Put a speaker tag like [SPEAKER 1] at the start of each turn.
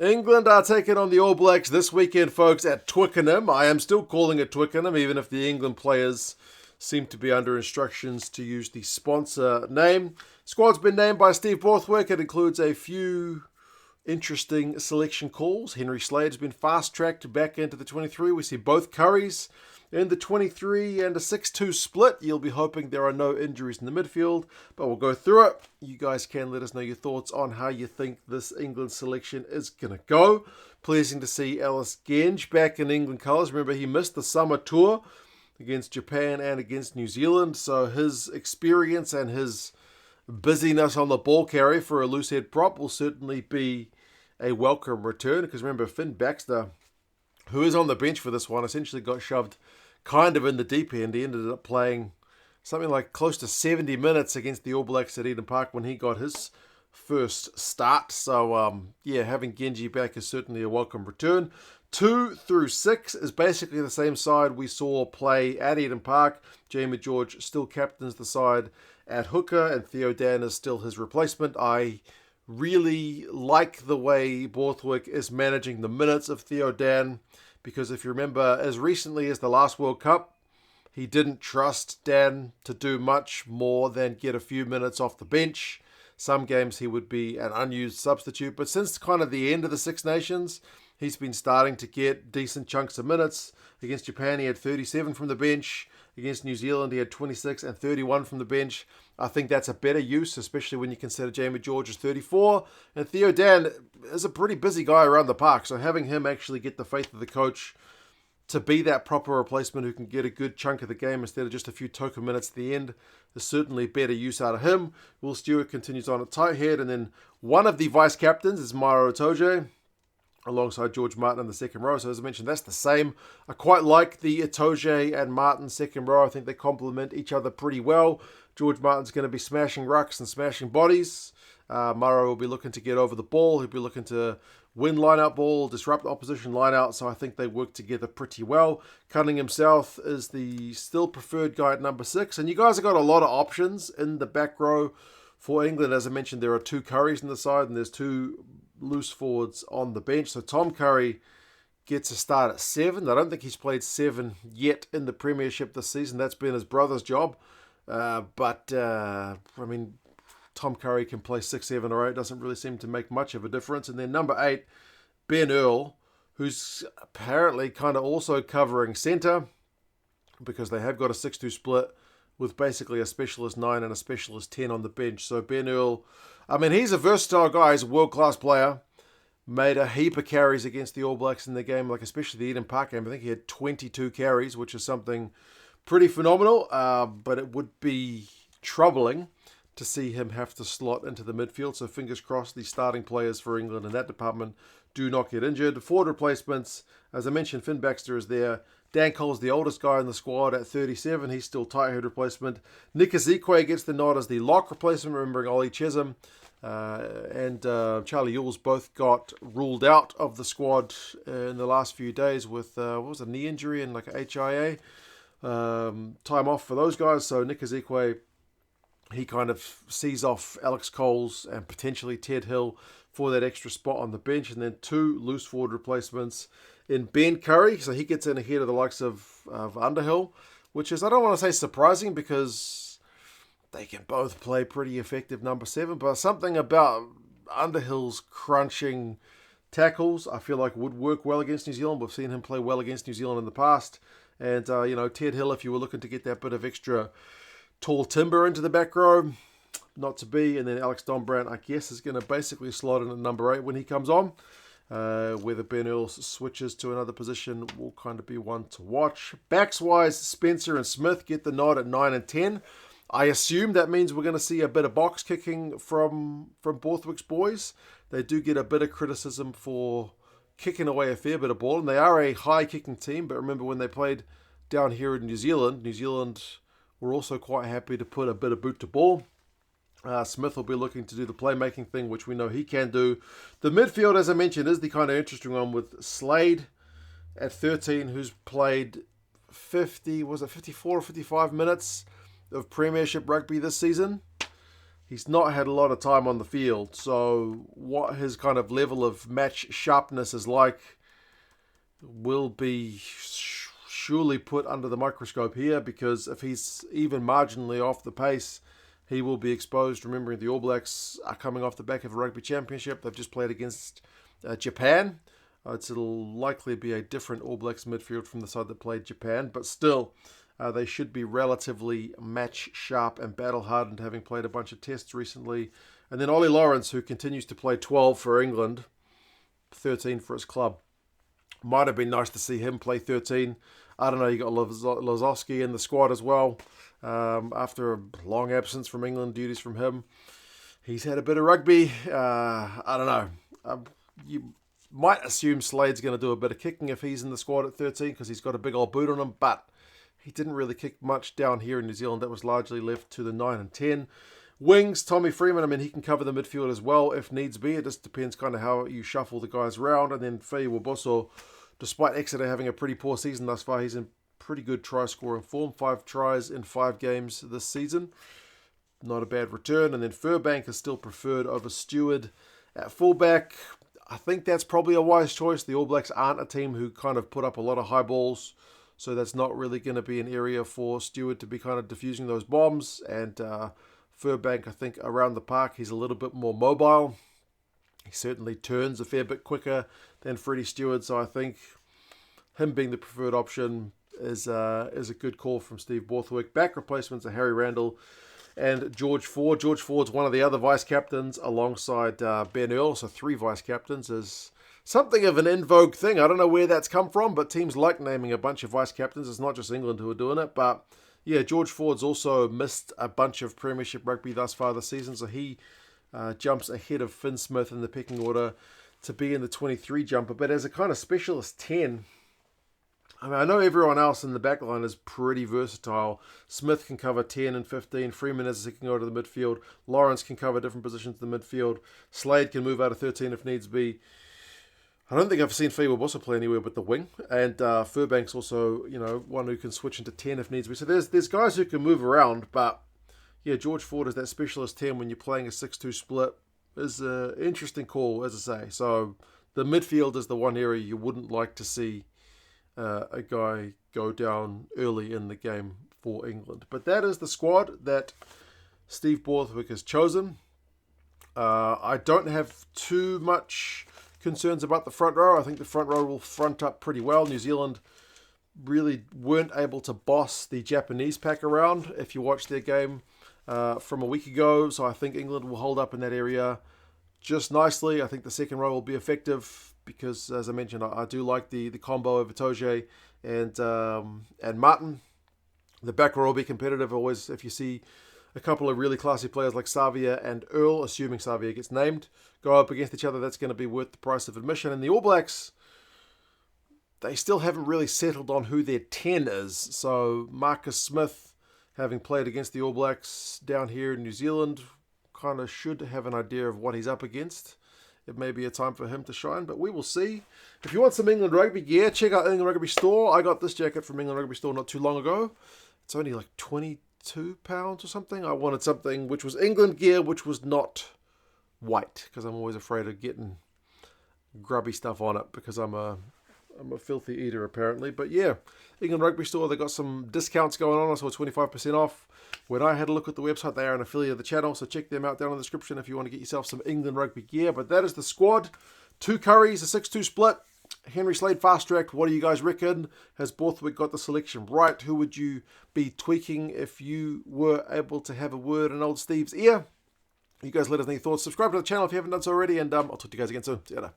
[SPEAKER 1] England are taking on the All Blacks this weekend, folks, at Twickenham. I am still calling it Twickenham, even if the England players seem to be under instructions to use the sponsor name. Squad's been named by Steve Borthwick. It includes a few interesting selection calls. Henry Slade has been fast-tracked back into the 23. We see both Curries in the 23 and a 6-2 split. You'll be hoping there are no injuries in the midfield, but we'll go through it. You guys can let us know your thoughts on how you think this England selection is going to go. Pleasing to see Ellis Genge back in England colours. Remember, he missed the summer tour against Japan and against New Zealand, so his experience and his busyness on the ball carry for a loose head prop will certainly be a welcome return, because remember, Finn Baxter, who is on the bench for this one, essentially got shoved kind of in the deep end. He ended up playing something like close to 70 minutes against the All Blacks at Eden Park when he got his first start. So, having Genge back is certainly a welcome return. 2 through 6 is basically the same side we saw play at Eden Park. Jamie George still captains the side at hooker, and Theo is still his replacement. I really like the way Borthwick is managing the minutes of Theo, because if you remember, as recently as the last World Cup, he didn't trust Dan to do much more than get a few minutes off the bench. Some games he would be an unused substitute, but since kind of the end of the Six Nations, he's been starting to get decent chunks of minutes. Against Japan, he had 37 from the bench. Against New Zealand, he had 26 and 31 from the bench. I think that's a better use, especially when you consider Jamie George is 34. And Theo is a pretty busy guy around the park, so having him actually get the faith of the coach to be that proper replacement who can get a good chunk of the game instead of just a few token minutes at the end is certainly better use out of him. Will Stuart continues on at tight head, and then one of the vice captains is Maro Itoje, alongside George Martin in the second row. So as I mentioned, that's the same. I quite like the Itoje and Martin second row. I think they complement each other pretty well. George Martin's going to be smashing rucks and smashing bodies. Maro will be looking to get over the ball. He'll be looking to win line-out ball, disrupt the opposition line-out. So I think they work together pretty well. Cunningham-South is the still preferred guy at number 6. And you guys have got a lot of options in the back row for England. As I mentioned, there are 2 Curries on the side and there's 2 loose forwards on the bench. So Tom Curry gets a start at 7. I don't think he's played 7 yet in the Premiership this season. That's been his brother's job. Tom Curry can play 6, 7 or 8. Doesn't really seem to make much of a difference. And then number 8, Ben Earl, who's apparently kind of also covering centre, because they have got a 6-2 split with basically a specialist 9 and a specialist 10 on the bench. So Ben Earl, he's a versatile guy. He's a world-class player. Made a heap of carries against the All Blacks in the game, like especially the Eden Park game. I think he had 22 carries, which is something pretty phenomenal. But it would be troubling to see him have to slot into the midfield. So fingers crossed the starting players for England in that department do not get injured. Forward replacements, as I mentioned, Finn Baxter is there. Dan Cole's the oldest guy in the squad at 37. He's still tight head replacement. Nick Isiekwe gets the nod as the lock replacement, remembering Ollie and Charlie Yules both got ruled out of the squad in the last few days with a knee injury and like a HIA. Time off for those guys. So Nick Isiekwe, he kind of sees off Alex Coles and potentially Ted Hill for that extra spot on the bench. And then 2 loose forward replacements in Ben Curry. So he gets in ahead of the likes of Underhill, which is, I don't want to say surprising, because they can both play pretty effective number 7. But something about Underhill's crunching tackles I feel like would work well against New Zealand. We've seen him play well against New Zealand in the past. And, Ted Hill, if you were looking to get that bit of extra tall timber into the back row, not to be. And then Alex Dombrandt, I guess, is going to basically slot in at number 8 when he comes on. Whether Ben Earl switches to another position will kind of be one to watch. Backs-wise, Spencer and Smith get the nod at 9 and 10. I assume that means we're going to see a bit of box kicking from Borthwick's boys. They do get a bit of criticism for kicking away a fair bit of ball, and they are a high-kicking team. But remember, when they played down here in New Zealand were also quite happy to put a bit of boot to ball. Smith will be looking to do the playmaking thing, which we know he can do. The midfield, as I mentioned, is the kind of interesting one with Slade at 13, who's played 54 or 55 minutes of Premiership rugby this season. he's not had a lot of time on the field. So what his kind of level of match sharpness is like will be surely put under the microscope here, because if he's even marginally off the pace, he will be exposed. Remembering the All Blacks are coming off the back of a rugby championship. They've just played against Japan. It'll likely be a different All Blacks midfield from the side that played Japan, but still, they should be relatively match sharp and battle hardened, having played a bunch of tests recently. And then Ollie Lawrence, who continues to play 12 for England, 13 for his club. Might have been nice to see him play 13. I don't know, you got Lozowski in the squad as well. After a long absence from England, duties from him. He's had a bit of rugby. I don't know. You might assume Slade's going to do a bit of kicking if he's in the squad at 13, because he's got a big old boot on him, but he didn't really kick much down here in New Zealand. That was largely left to the 9 and 10. Wings, Tommy Freeman, I mean, he can cover the midfield as well if needs be. It just depends kind of how you shuffle the guys around. And then Feyi-Waboso, despite Exeter having a pretty poor season thus far, he's in pretty good try-scoring form. 5 tries in 5 games this season. Not a bad return. And then Furbank is still preferred over Stuart at fullback. I think that's probably a wise choice. The All Blacks aren't a team who kind of put up a lot of high balls, so that's not really going to be an area for Stuart to be kind of diffusing those bombs. And Furbank, I think, around the park, he's a little bit more mobile. He certainly turns a fair bit quicker than Freddie Stewart, so I think him being the preferred option is a good call from Steve Borthwick. Back replacements are Harry Randall and George Ford. George Ford's one of the other vice-captains alongside Ben Earl, so 3 vice-captains is something of an in vogue thing. I don't know where that's come from, but teams like naming a bunch of vice-captains. It's not just England who are doing it, but yeah, George Ford's also missed a bunch of premiership rugby thus far this season, so he jumps ahead of Finn Smith in the pecking order to be in the 23 jumper. But as a kind of specialist 10, I mean, I know everyone else in the backline is pretty versatile. Smith can cover 10 and 15. Freeman is a second go to the midfield. Lawrence can cover different positions in the midfield. Slade can move out of 13 if needs be. I don't think I've seen Feyi-Waboso play anywhere but the wing. And Furbank's also, one who can switch into 10 if needs be. So there's guys who can move around. But yeah, George Ford is that specialist 10 when you're playing a 6-2 split. Is an interesting call, as I say. So the midfield is the one area you wouldn't like to see a guy go down early in the game for England. But that is the squad that Steve Borthwick has chosen. I don't have too much concerns about the front row. I think the front row will front up pretty well. New Zealand really weren't able to boss the Japanese pack around if you watch their game from a week ago. So I think England will hold up in that area just nicely. I think the second row will be effective because, as I mentioned, I do like the combo of Itoje and Martin. The back row will be competitive. Always, if you see a couple of really classy players like Savia and Earl, assuming Savia gets named, go up against each other, that's going to be worth the price of admission. And the All Blacks, they still haven't really settled on who their 10 is. So Marcus Smith, having played against the All Blacks down here in New Zealand, kind of should have an idea of what he's up against. It may be a time for him to shine, but we will see. If you want some England Rugby gear, check out England Rugby Store. I got this jacket from England Rugby Store not too long ago. It's only like £22 or something. I wanted something which was England gear, which was not white, because I'm always afraid of getting grubby stuff on it, because I'm a filthy eater apparently. But yeah, England Rugby Store, they got some discounts going on. I saw 25% off. When I had a look at the website, they are an affiliate of the channel, so check them out down in the description if you want to get yourself some England Rugby gear. But that is the squad. 2 Curries, a 6-2 split. Henry Slade fast-tracked. What do you guys reckon? Has Borthwick got the selection right? Who would you be tweaking if you were able to have a word in old Steve's ear? You guys let us know your thoughts. Subscribe to the channel if you haven't done so already, and I'll talk to you guys again soon. See you later.